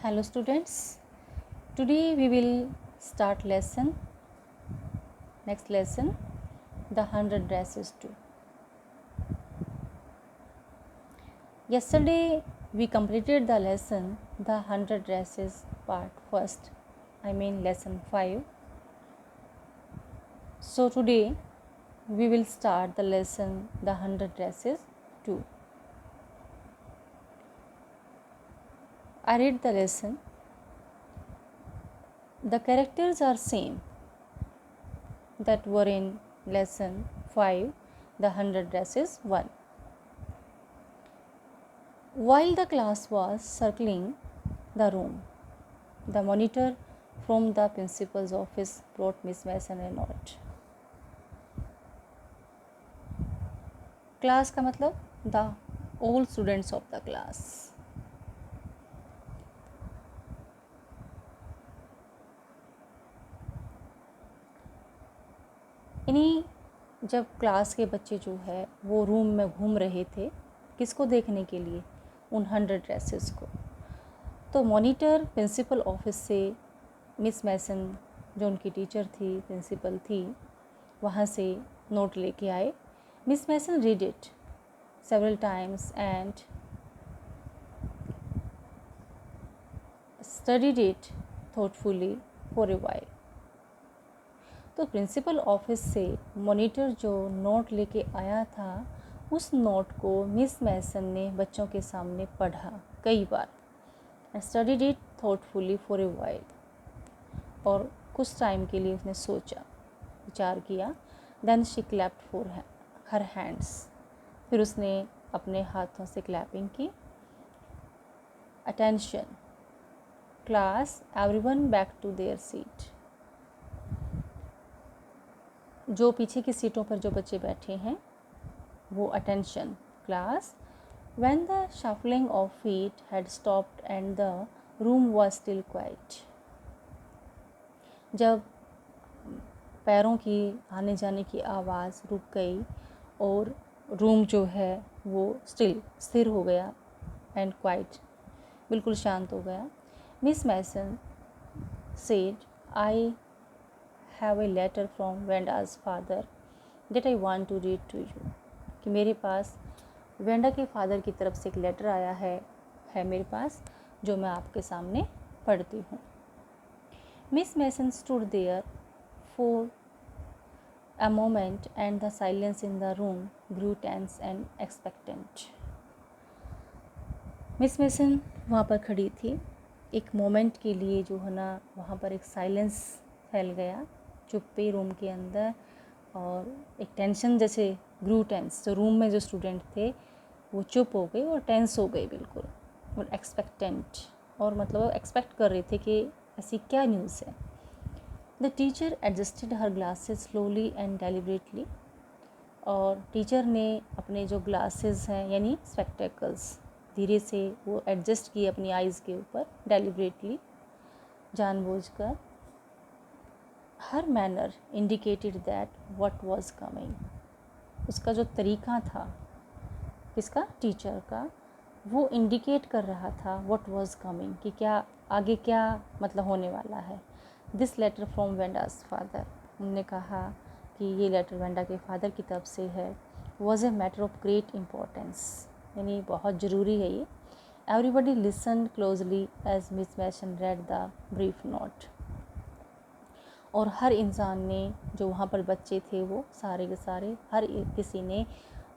Hello students, today we will start next lesson, the 100 dresses too. Yesterday we completed the lesson, the 100 dresses part first, lesson 5. So today we will start the lesson, the 100 dresses too. I read the lesson. The characters are same that were in lesson 5, the 100 dresses 1. While the class was circling the room, the monitor from the principal's office brought Miss Mason a note. Class का मतलब the all students of the class. इन्हीं जब class के बच्चे जो है वो room में घूम रहे थे, किसको देखने के लिए? उन 100 ड्रेसेस को. तो मॉनिटर प्रिंसिपल ऑफिस से मिस मैसन जो उनकी टीचर थी, प्रिंसिपल थी, वहाँ से नोट लेके आए. Miss Mason read it several times and studied it thoughtfully for a while. तो प्रिंसिपल ऑफिस से मॉनिटर जो नोट लेके आया था, उस नोट को मिस मैसन ने बच्चों के सामने पढ़ा कई बार. Studied it thoughtfully for a while, और कुछ टाइम के लिए उसने सोचा, विचार किया. Then she clapped for her hands, फिर उसने अपने हाथों से क्लैपिंग की. Attention class, everyone back to their seat. जो पीछे की सीटों पर जो बच्चे बैठे हैं वो attention class. When the shuffling of feet had stopped and the room was still quite. जब पैरों की आने जाने की आवाज़ रुक गई और रूम जो है वो स्थिर हो गया, एंड क्वाइट, बिल्कुल शांत हो गया. Miss Mason said, I have a letter from Wanda's father that I want to read to you. कि मेरे पास वेंडा के फादर की तरफ से एक लेटर आया है मेरे पास, जो मैं आपके सामने पढ़ती हूँ. Miss Mason stood there for a moment and the silence in the room grew tense and expectant. Miss Mason वहाँ पर खड़ी थी. एक मोमेंट के लिए जो है ना, वहाँ पर एक साइलेंस फैल गया, चुप्पी रूम के अंदर, और एक टेंशन जैसे ग्रू टेंस. जो रूम में जो स्टूडेंट थे वो चुप हो गए और टेंस हो गए बिल्कुल, और एक्सपेक्टेंट, और मतलब एक्सपेक्ट कर रहे थे कि ऐसी क्या न्यूज़ है. The teacher adjusted her glasses slowly and deliberately. और टीचर ने अपने जो ग्लासेस हैं यानी स्पेक्टेकल्स, धीरे से वो एडजस्ट किए अपनी आइज़ के ऊपर, डेलिबरेटली, जानबूझकर. Her manner indicated that what was coming. उसका जो तरीका था, किसका? टीचर का, वो इंडिकेट कर रहा था व्हाट वाज कमिंग, कि क्या आगे क्या मतलब होने वाला है. This letter from Wanda's father, उन्होंने कहा कि ये लेटर वेंडा के फादर की तरफ से है. Was a matter of great importance, यानी बहुत ज़रूरी है ये. Everybody listen closely as Miss Mason read the brief note. और हर इंसान ने, जो वहाँ पर बच्चे थे वो सारे के सारे, हर किसी ने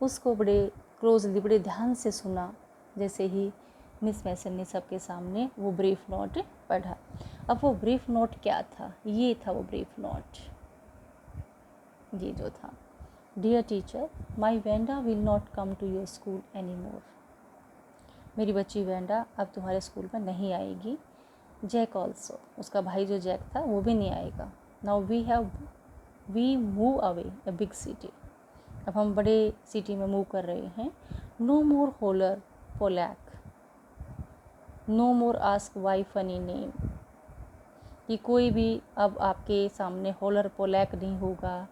उसको बड़े क्लोजली, बड़े ध्यान से सुना, जैसे ही मिस मैसन ने सबके सामने वो ब्रीफ नोट पढ़ा. अब वो ब्रीफ नोट क्या था? ये था वो ब्रीफ नोट, ये जो था. Dear teacher, my Wanda will not come to your school any more. मेरी बच्ची वेंडा अब तुम्हारे स्कूल में नहीं आएगी. जैक ऑल्सो, उसका भाई जो जैक था वो भी नहीं आएगा. Now we move away a big city. अब हम बड़े सिटी में मूव कर रहे हैं. No more holler Polack, no more ask why funny name. कि कोई भी अब आपके सामने होलर पोलैक नहीं होगा,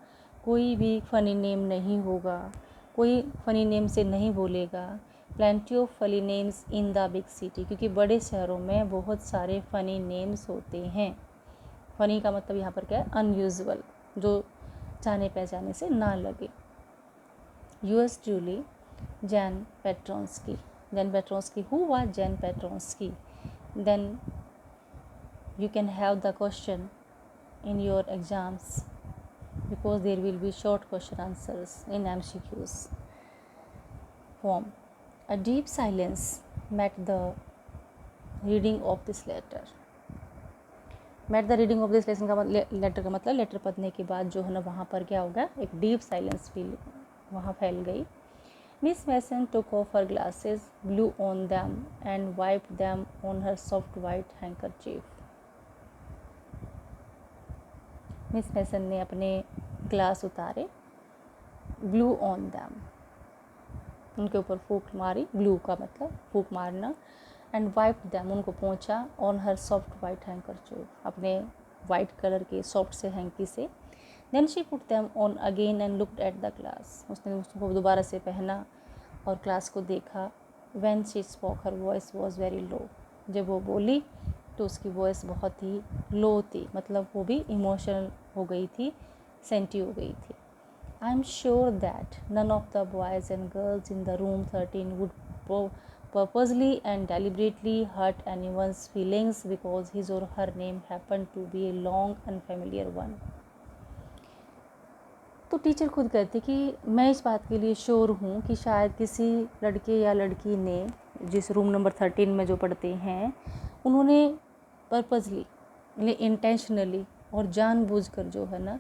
कोई भी फ़नी नेम नहीं होगा, कोई फ़नी नेम से नहीं बोलेगा. Plenty of funny names in the big city, क्योंकि बड़े शहरों में बहुत सारे फ़नी नेम्स होते हैं। फ़नी का मतलब यहाँ पर क्या है, अनयूजुअल, जो जाने पहचाने से ना लगे। Yours truly Jane Petronski. Jane Petronski, who was Jane Petronski? Then you can have the question in your exams, because there will be short question answers in MCQs form. A deep silence met the reading of this letter. met the reading of this lesson का letter का मतलब letter पढ़ने के बाद जो है ना वहाँ पर क्या होगा, एक डीप साइलेंस फील वहाँ फैल गई। Miss Mason took off her glasses, blew on them and wiped them on her soft white handkerchief. Miss Mason ने अपने ग्लास उतारे, ब्लू ऑन दैम, उनके ऊपर फूंक मारी, ब्लू का मतलब फूंक मारना, एंड वाइप दैम, उनको पोंछा, on her soft white handkerchief, अपने वाइट कलर के सॉफ्ट से हैंकी से। Then she put them on again and looked at the glass, उसने उसको दोबारा से पहना और ग्लास को देखा। When she spoke her voice was very low, जब वो बोली तो उसकी वॉइस बहुत ही लो थी, मतलब वो भी इमोशनल हो गई थी, सेंटी हो गई थी। I am sure that none of the boys and girls in the room 13 would purposely and deliberately hurt anyone's feelings because his or her name happened to be a long unfamiliar one. तो teacher खुद कहते कि मैं इस बात के लिए sure हूँ कि शायद किसी लड़के या लड़की ने, जिस रूम नंबर 13 में जो पढ़ते हैं, उन्होंने पर्पसली, इंटेंशनली और जानबूझकर जो है ना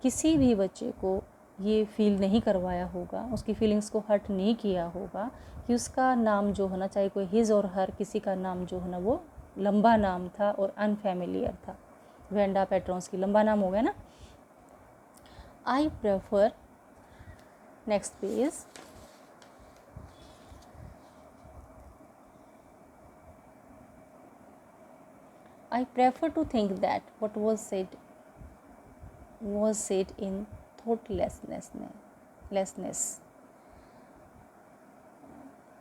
किसी भी बच्चे को ये फील नहीं करवाया होगा, उसकी फीलिंग्स को हर्ट नहीं किया होगा कि उसका नाम जो है ना, चाहे कोई हिज और हर, किसी का नाम जो है ना वो लंबा नाम था और अनफेमिलियर था। वेंडा पेट्रोंस्की लंबा नाम हो गया ना। I prefer, next page, I prefer to think that what was said in thoughtlessness,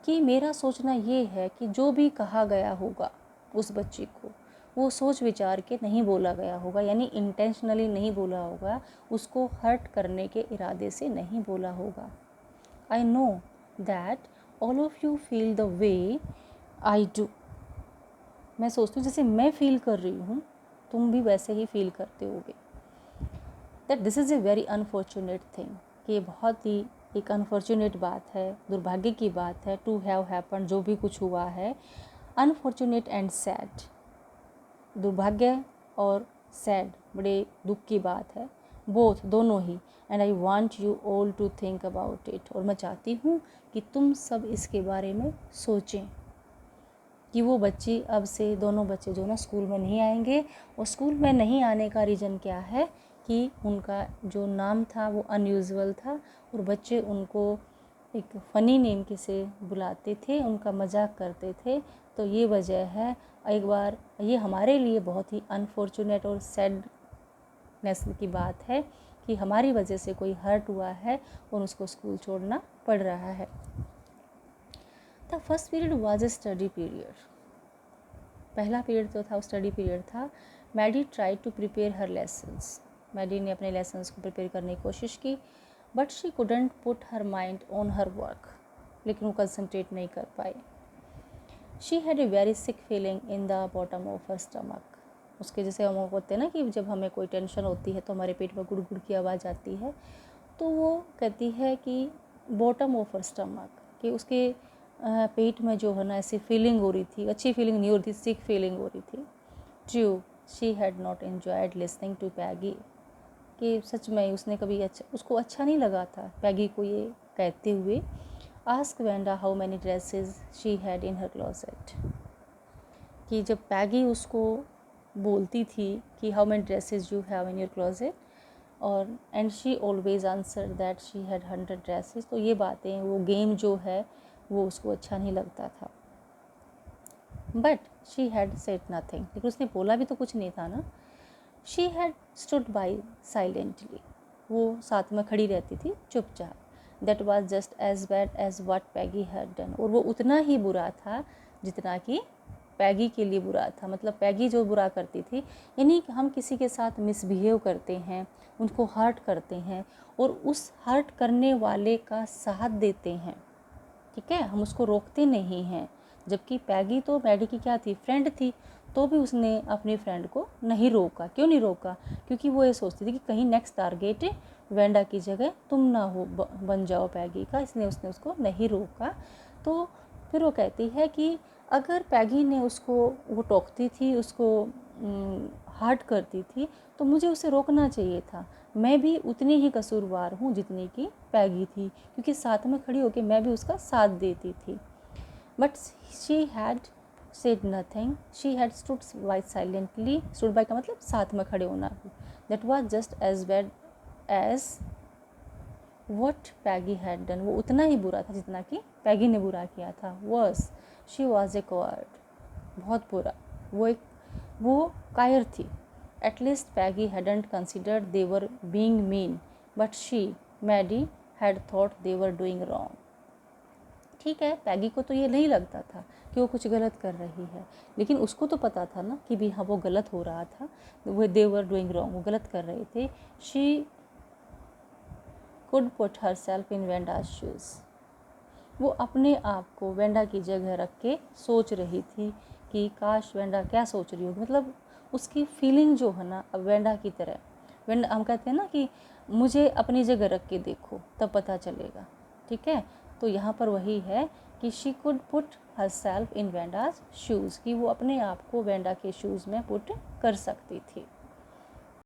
कि मेरा सोचना ये है कि जो भी कहा गया होगा उस बच्चे को, वो सोच विचार के नहीं बोला गया होगा, यानी इंटेंशनली नहीं बोला होगा, उसको हर्ट करने के इरादे से नहीं बोला होगा। I know that all of you feel the way I do, मैं सोचती हूँ जैसे मैं फील कर रही हूँ तुम भी वैसे ही फील करते होगे। That this is a very unfortunate thing, कि ये बहुत ही एक अनफॉर्चुनेट बात है, दुर्भाग्य की बात है, टू हैव हैपन, जो भी कुछ हुआ है, अनफॉर्चुनेट एंड सैड, दुर्भाग्य और सैड, बड़े दुख की बात है, बोथ, दोनों ही। And I want you all to think about it, और मैं चाहती हूँ कि तुम सब इसके बारे में सोचें कि वो बच्ची, अब से दोनों बच्चे जो ना स्कूल में नहीं आएंगे, और स्कूल में नहीं आने का रीज़न क्या है कि उनका जो नाम था वो अनयूजुअल था, और बच्चे उनको एक फ़नी नेम के से बुलाते थे, उनका मजाक करते थे। तो ये वजह है, एक बार ये हमारे लिए बहुत ही अनफॉर्चुनेट और सैडनेस की बात है कि हमारी वजह से कोई हर्ट हुआ है और उसको स्कूल छोड़ना पड़ रहा है। The first period was a study period, पहला पीरियड जो था वो स्टडी पीरियड था। Maddy try to prepare her lessons, Maddy ने अपने लेसन्स को प्रिपेयर करने की कोशिश की, but she couldn't put her mind on her work, लेकिन वो कंसंट्रेट नहीं कर पाई। She had a very sick feeling in the bottom of her stomach, उसके जैसे हम होते हैं ना कि जब हमें कोई टेंशन होती है तो हमारे पेट में गुड़ गुड़ की आवाज़ आती है, तो वो कहती है कि बॉटम ऑफ हर स्टमक, कि उसके पेट में जो है ना ऐसी फीलिंग हो रही थी, अच्छी फीलिंग नहीं हो रही थी, सिक फीलिंग हो रही थी। True, she had not enjoyed listening to Peggy, कि सच में उसने कभी उसको अच्छा नहीं लगा था पैगी को ये कहते हुए। Ask Wanda how many dresses she had in her closet, कि जब पैगी उसको बोलती थी कि how many dresses you have in your closet, और and she always answer that she had 100 dresses, तो ये बातें, वो गेम जो है वो उसको अच्छा नहीं लगता था। But she had said nothing, लेकिन उसने बोला भी तो कुछ नहीं था ना। She had stood by silently, वो साथ में खड़ी रहती थी चुपचाप। That was just as bad as what Peggy had done, और वो उतना ही बुरा था जितना कि पैगी के लिए बुरा था। मतलब पैगी जो बुरा करती थी, यानी कि हम किसी के साथ मिसबिहेव करते हैं, उनको हर्ट करते हैं और उस हर्ट करने वाले का साथ देते हैं, ठीक है, हम उसको रोकते नहीं हैं। जबकि पैगी तो मैडी की क्या थी, फ्रेंड थी, तो भी उसने अपनी फ्रेंड को नहीं रोका। क्यों नहीं रोका? क्योंकि वो ये सोचती थी कि कहीं नेक्स्ट टारगेट वेंडा की जगह तुम ना हो बन जाओ पैगी का, इसलिए उसने उसको नहीं रोका। तो फिर वो कहती है कि अगर पैगी ने उसको, वो टोकती थी, उसको हर्ट करती थी, तो मुझे उसे रोकना चाहिए था। मैं भी उतनी ही कसूरवार हूँ जितनी कि पैगी थी, क्योंकि साथ में खड़ी होकर मैं भी उसका साथ देती थी। But she had said nothing, she had stood by silently, stood by का मतलब साथ में खड़े होना। that was just as bad as what Peggy had done, वो उतना ही बुरा था जितना कि पैगी ने बुरा किया था। worse, she was a coward, बहुत बुरा, वो कायर थी। at least Peggy hadn't considered they were being mean, but she, Maddie, had thought they were doing wrong। ठीक है, पैगी को तो ये नहीं लगता था कि वो कुछ गलत कर रही है, लेकिन उसको तो पता था ना कि भी हाँ वो गलत हो रहा था, वो दे वर डूइंग रॉन्ग, वो गलत कर रहे थे। She could put her self in Wanda's shoes, वो अपने आप को वेंडा की जगह रख के सोच रही थी कि काश वेंडा क्या सोच रही होगी। मतलब उसकी फीलिंग जो है ना, अब वेंडा की तरह, वेंडा हम कहते हैं ना कि मुझे अपनी जगह रख के देखो तब पता चलेगा, ठीक है। तो यहाँ पर वही है कि she could put her self in Wanda's shoes, कि वो अपने आप को वेंडा के शूज़ में पुट कर सकती थी।